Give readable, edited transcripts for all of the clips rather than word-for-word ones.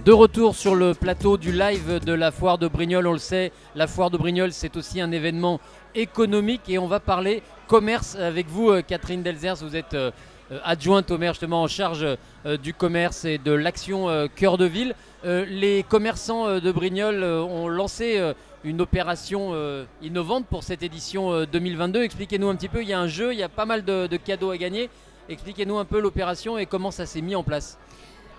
De retour sur le plateau du live de la foire de Brignoles, on le sait, la foire de Brignoles c'est aussi un événement économique et on va parler commerce avec vous Catherine Delzers, vous êtes adjointe au maire justement en charge du commerce et de l'action Cœur de Ville. Les commerçants de Brignoles ont lancé une opération innovante pour cette édition 2022. Expliquez-nous un petit peu, il y a un jeu, il y a pas mal de cadeaux à gagner. Expliquez-nous un peu l'opération et comment ça s'est mis en place.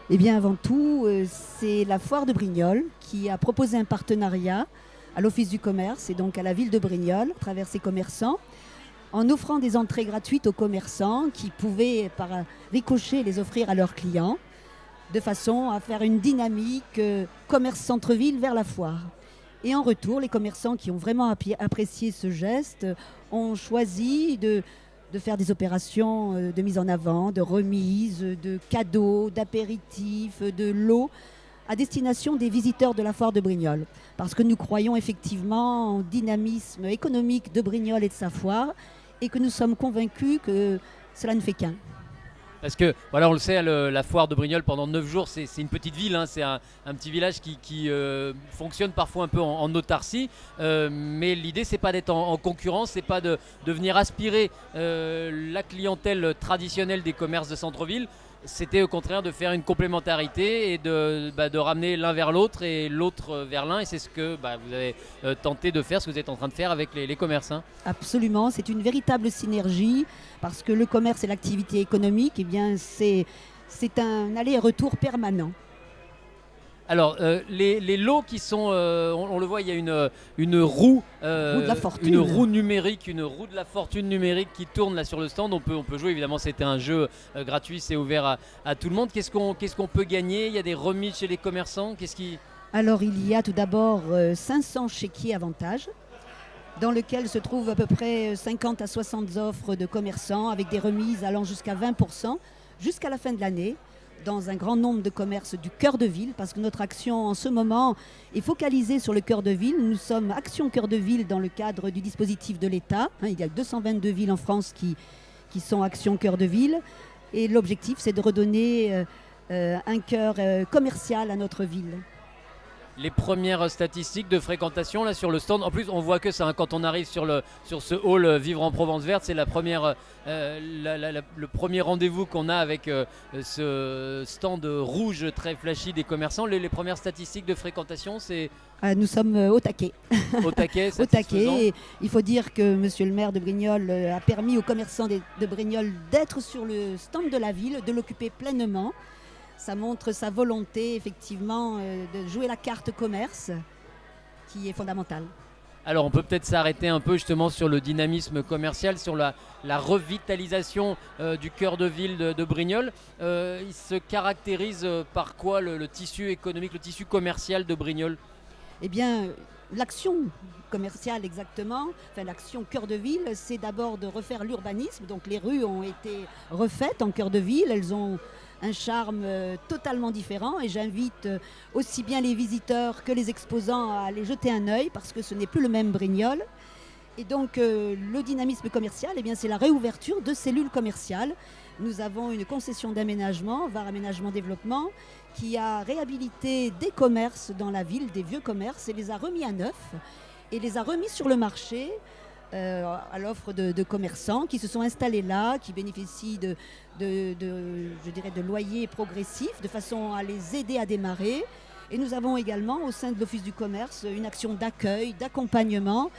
Eh bien, avant tout, c'est la foire de Brignoles qui a proposé un partenariat à l'Office du commerce et donc à la ville de Brignoles, à travers ses commerçants, en offrant des entrées gratuites aux commerçants qui pouvaient, par ricochet, les offrir à leurs clients, de façon à faire une dynamique commerce centre-ville vers la foire. Et en retour, les commerçants qui ont vraiment apprécié ce geste ont choisi de faire des opérations de mise en avant, de remise, de cadeaux, d'apéritifs, de lots à destination des visiteurs de la foire de Brignoles. Parce que nous croyons effectivement au dynamisme économique de Brignoles et de sa foire et que nous sommes convaincus que cela ne fait qu'un. Parce que, voilà, on le sait, la foire de Brignoles pendant 9 jours, c'est une petite ville, hein, c'est un petit village qui fonctionne parfois un peu en autarcie. Mais l'idée, c'est pas d'être en concurrence, c'est pas de venir aspirer la clientèle traditionnelle des commerces de centre-ville. C'était au contraire de faire une complémentarité et de ramener l'un vers l'autre et l'autre vers l'un. Et c'est ce que vous avez tenté de faire, ce que vous êtes en train de faire avec les commerces. Hein. Absolument, c'est une véritable synergie parce que le commerce et l'activité économique, eh bien, c'est un aller-retour permanent. Alors, les lots qui sont, on le voit, il y a une roue, Roue de la fortune. une roue numérique, une roue de la fortune numérique qui tourne là sur le stand. On peut jouer, évidemment, c'était un jeu gratuit, c'est ouvert à tout le monde. Qu'est-ce qu'on peut gagner? Il y a des remises chez les commerçants. Alors, il y a tout d'abord 500 chéquiers avantages, dans lequel se trouvent à peu près 50 à 60 offres de commerçants avec des remises allant jusqu'à 20% jusqu'à la fin de l'année, dans un grand nombre de commerces du cœur de ville, parce que notre action en ce moment est focalisée sur le cœur de ville. Nous sommes Action Cœur de Ville dans le cadre du dispositif de l'État. Il y a 222 villes en France qui sont Action Cœur de Ville. Et l'objectif, c'est de redonner un cœur commercial à notre ville. Les premières statistiques de fréquentation là sur le stand. En plus, on voit que ça, hein, quand on arrive sur ce hall Vivre en Provence Verte, c'est la première, le premier rendez-vous qu'on a avec ce stand rouge très flashy des commerçants. Les premières statistiques de fréquentation, c'est Nous sommes au taquet. au taquet, Au taquet. Et il faut dire que Monsieur le maire de Brignoles a permis aux commerçants de Brignoles d'être sur le stand de la ville, de l'occuper pleinement. Ça montre sa volonté, effectivement, de jouer la carte commerce, qui est fondamentale. Alors on peut peut-être s'arrêter un peu justement sur le dynamisme commercial, sur la revitalisation du cœur de ville de Brignoles. Il se caractérise par quoi le tissu économique, le tissu commercial de Brignoles? Eh bien, l'action commerciale exactement, enfin l'action cœur de ville, c'est d'abord de refaire l'urbanisme. Donc les rues ont été refaites en cœur de ville, elles ont un charme totalement différent et j'invite aussi bien les visiteurs que les exposants à aller jeter un œil parce que ce n'est plus le même Brignoles. Et donc le dynamisme commercial, eh bien, c'est la réouverture de cellules commerciales. Nous avons une concession d'aménagement, VAR Aménagement Développement, qui a réhabilité des commerces dans la ville, des vieux commerces, et les a remis à neuf et les a remis sur le marché à l'offre de commerçants qui se sont installés là, qui bénéficient de loyers progressifs de façon à les aider à démarrer. Et nous avons également au sein de l'Office du commerce une action d'accueil, d'accompagnement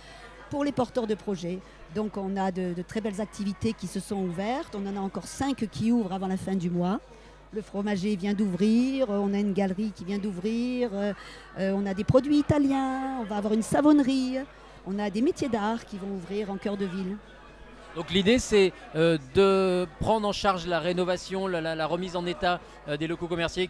pour les porteurs de projets. Donc on a de très belles activités qui se sont ouvertes. On en a encore 5 qui ouvrent avant la fin du mois. Le fromager vient d'ouvrir, on a une galerie qui vient d'ouvrir, on a des produits italiens, on va avoir une savonnerie. On a des métiers d'art qui vont ouvrir en cœur de ville. Donc l'idée c'est de prendre en charge la rénovation, la remise en état des locaux commerciaux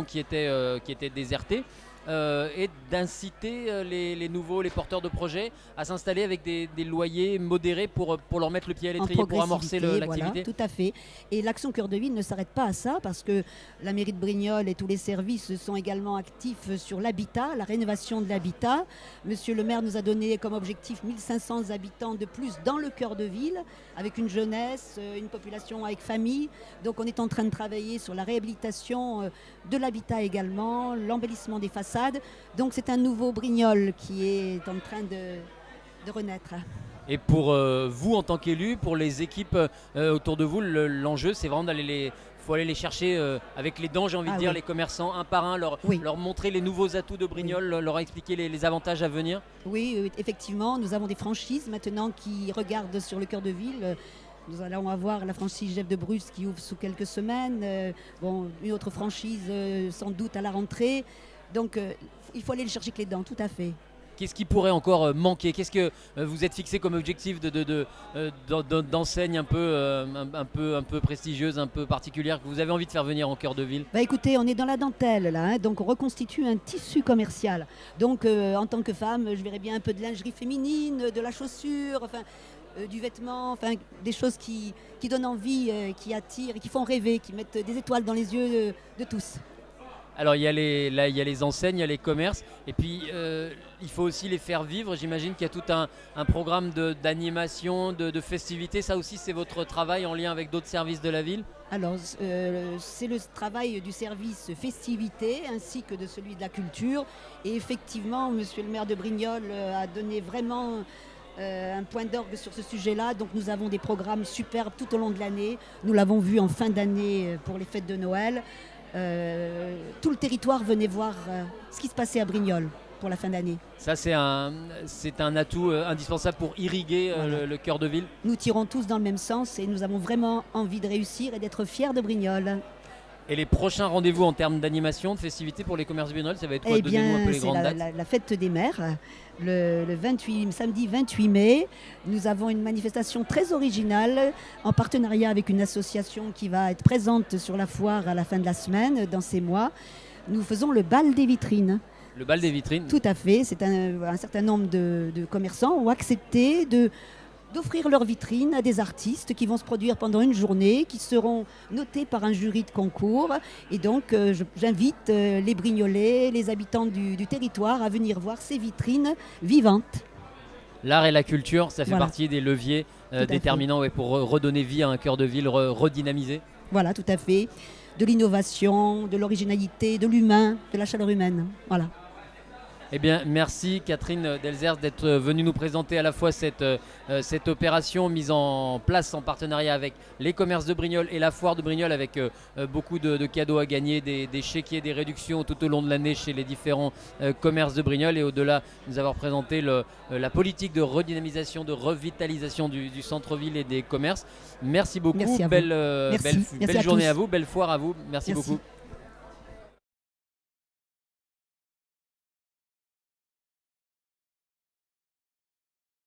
qui étaient désertés est d'inciter les nouveaux, les porteurs de projets à s'installer avec des loyers modérés pour leur mettre le pied à l'étrier, pour amorcer l'activité. Voilà, tout à fait. Et l'action Cœur de Ville ne s'arrête pas à ça, parce que la mairie de Brignoles et tous les services sont également actifs sur l'habitat, la rénovation de l'habitat. Monsieur le maire nous a donné comme objectif 1500 habitants de plus dans le cœur de ville, avec une jeunesse, une population avec famille. Donc on est en train de travailler sur la réhabilitation de l'habitat également, l'embellissement des façades. Donc c'est un nouveau Brignoles qui est en train de renaître. Et pour vous en tant qu'élu, pour les équipes autour de vous, l'enjeu c'est vraiment faut aller les chercher avec les dents, j'ai envie de dire, oui. les commerçants un par un, leur montrer les nouveaux atouts de Brignoles, leur expliquer les avantages à venir. Oui, effectivement, nous avons des franchises maintenant qui regardent sur le cœur de ville. Nous allons avoir la franchise Jeff de Bruce qui ouvre sous quelques semaines, une autre franchise sans doute à la rentrée. Donc il faut aller le chercher avec les dents, tout à fait. Qu'est-ce qui pourrait encore manquer? Qu'est-ce que vous êtes fixé comme objectif d'enseigne un peu prestigieuse, un peu particulière, que vous avez envie de faire venir en cœur de ville? Écoutez, on est dans la dentelle là, hein, donc on reconstitue un tissu commercial. Donc en tant que femme, je verrais bien un peu de lingerie féminine, de la chaussure, du vêtement, des choses qui donnent envie, qui attirent et qui font rêver, qui mettent des étoiles dans les yeux de tous. Alors il y a les enseignes, il y a les commerces, et puis il faut aussi les faire vivre. J'imagine qu'il y a tout un programme d'animation, de festivités. Ça aussi, c'est votre travail en lien avec d'autres services de la ville? Alors c'est le travail du service festivité ainsi que de celui de la culture. Et effectivement, monsieur le maire de Brignoles a donné vraiment un point d'orgue sur ce sujet-là. Donc nous avons des programmes superbes tout au long de l'année. Nous l'avons vu en fin d'année pour les fêtes de Noël. Tout le territoire venait voir ce qui se passait à Brignoles pour la fin d'année. Ça, c'est un atout indispensable pour irriguer le cœur de ville. Nous tirons tous dans le même sens et nous avons vraiment envie de réussir et d'être fiers de Brignoles. Et les prochains rendez-vous en termes d'animation, de festivités pour les commerces de Brignoles, ça va être quoi? Donnez-nous un peu les grandes dates. La fête des mères, le samedi 28 mai. Nous avons une manifestation très originale en partenariat avec une association qui va être présente sur la foire à la fin de la semaine, dans ces mois. Nous faisons le bal des vitrines. Le bal des vitrines? Tout à fait. C'est un certain nombre de commerçants ont accepté d'offrir leurs vitrines à des artistes qui vont se produire pendant une journée, qui seront notés par un jury de concours. Et donc, j'invite les Brignolais, les habitants du territoire à venir voir ces vitrines vivantes. L'art et la culture, ça fait partie des leviers déterminants pour redonner vie à un cœur de ville, redynamiser. Voilà, tout à fait. De l'innovation, de l'originalité, de l'humain, de la chaleur humaine. Voilà. Eh bien, merci Catherine Delzers d'être venue nous présenter à la fois cette opération mise en place en partenariat avec les commerces de Brignoles et la foire de Brignoles, avec beaucoup de cadeaux à gagner, des chéquiers, des réductions tout au long de l'année chez les différents commerces de Brignoles, et au-delà nous avoir présenté la politique de redynamisation, de revitalisation du centre-ville et des commerces. Merci beaucoup, merci belle merci journée à vous, belle foire à vous, merci beaucoup.